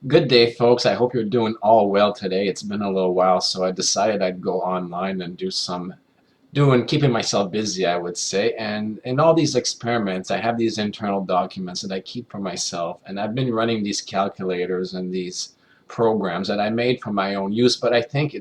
Good day, folks. I hope you're doing all well today. It's been a little while, so I decided I'd go online and keeping myself busy, I would say. And in all these experiments, I have these internal documents that I keep for myself. And I've been running these calculators and these programs that I made for my own use, but I think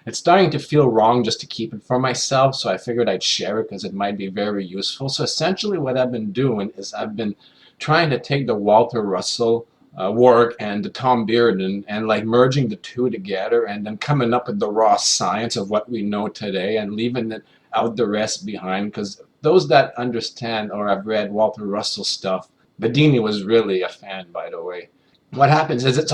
it's starting to feel wrong just to keep it for myself. So I figured I'd share it because it might be very useful. So essentially what I've been doing is I've been trying to take the Walter Russell work and the Tom Bearden and like merging the two together and then coming up with the raw science of what we know today and leaving it out the rest behind, because those that understand or have read Walter Russell stuff, Bedini was really a fan, by the way. What happens is it's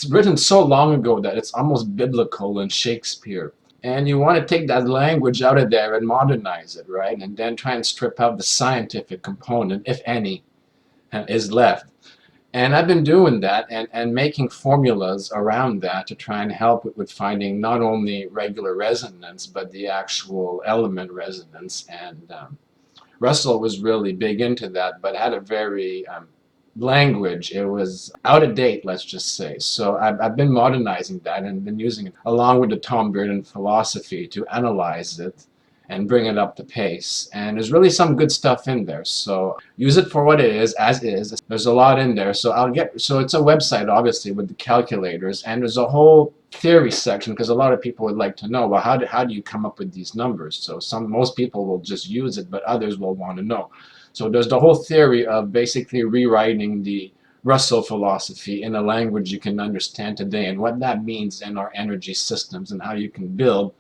written so long ago that it's almost biblical in Shakespeare. And you want to take that language out of there and modernize it, right? And then try and strip out the scientific component, if any, is left. And I've been doing that and making formulas around that to try and help with finding not only regular resonance, but the actual element resonance. And Russell was really big into that, but had a very language. It was out of date, let's just say. So I've been modernizing that and been using it along with the Tom Bearden philosophy to analyze it and bring it up to pace. And there's really some good stuff in there. So use it for what it is, as is. There's a lot in there. So it's a website, obviously, with the calculators, and there's a whole theory section because a lot of people would like to know, well, how do you come up with these numbers? So most people will just use it, but others will want to know. So there's the whole theory of basically rewriting the Russell philosophy in a language you can understand today and what that means in our energy systems and how you can build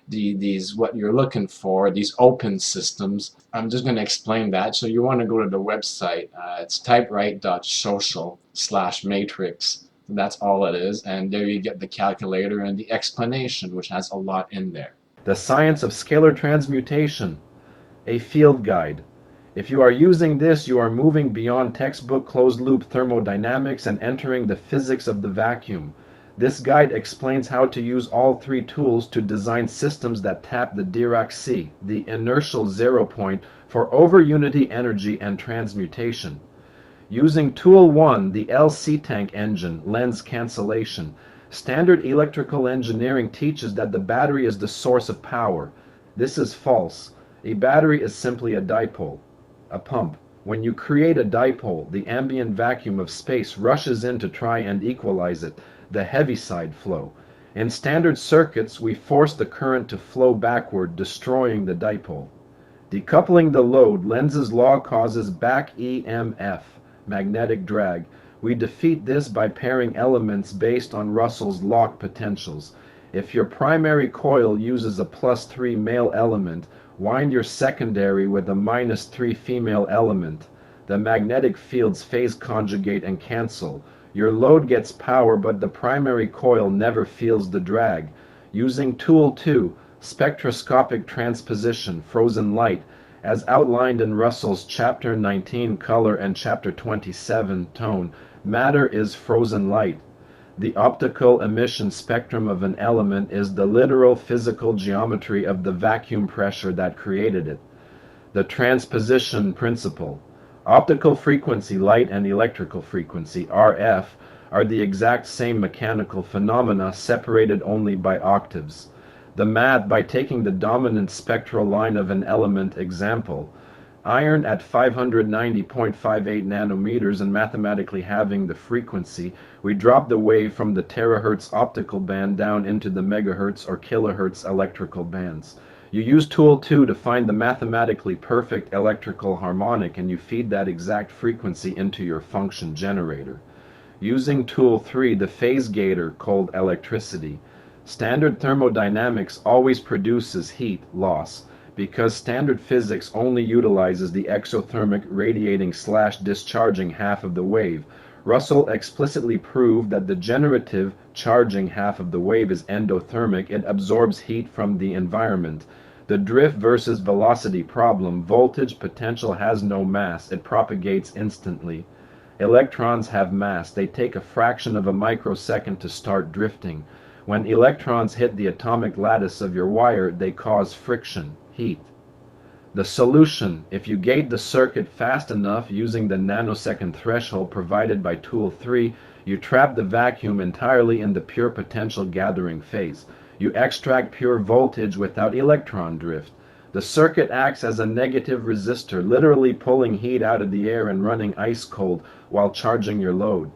these what you're looking for, these open systems. I'm just going to explain that. So you want to go to the website. It's typewrite.social/matrix. That's all it is. And there you get the calculator and the explanation, which has a lot in there. The Science of Scalar Transmutation, a field guide. If you are using this, you are moving beyond textbook closed-loop thermodynamics and entering the physics of the vacuum. This guide explains how to use all three tools to design systems that tap the Dirac sea, the inertial zero point, for over-unity energy and transmutation. Using Tool 1, the LC Tank Engine, Lenz cancellation. Standard electrical engineering teaches that the battery is the source of power. This is false. A battery is simply a dipole, a pump. When you create a dipole, the ambient vacuum of space rushes in to try and equalize it, the heaviside flow. In standard circuits, we force the current to flow backward, destroying the dipole. Decoupling the load, Lenz's law causes back-EMF, magnetic drag. We defeat this by pairing elements based on Russell's lock potentials. If your primary coil uses a +3 male element, wind your secondary with a -3 female element. The magnetic fields phase conjugate and cancel. Your load gets power, but the primary coil never feels the drag. Using Tool 2, spectroscopic transposition, frozen light, as outlined in Russell's Chapter 19 Color and Chapter 27 Tone, matter is frozen light. The optical emission spectrum of an element is the literal physical geometry of the vacuum pressure that created it. The transposition principle. Optical frequency, light, and electrical frequency, RF, are the exact same mechanical phenomena separated only by octaves. The math by taking the dominant spectral line of an element, example, iron at 590.58 nanometers, and mathematically having the frequency, we drop the wave from the terahertz optical band down into the megahertz or kilohertz electrical bands. You use Tool 2 to find the mathematically perfect electrical harmonic, and you feed that exact frequency into your function generator. Using Tool 3, the phase gator, called electricity. Standard thermodynamics always produces heat loss, because standard physics only utilizes the exothermic radiating/discharging half of the wave. Russell explicitly proved that the generative charging half of the wave is endothermic. It absorbs heat from the environment. The drift versus velocity problem, voltage potential has no mass, it propagates instantly. Electrons have mass, they take a fraction of a microsecond to start drifting. When electrons hit the atomic lattice of your wire, they cause friction, heat. The solution: if you gate the circuit fast enough using the nanosecond threshold provided by Tool 3, You trap the vacuum entirely in the pure potential gathering phase. You extract pure voltage without electron drift. The circuit acts as a negative resistor, literally pulling heat out of the air and running ice cold while charging your load.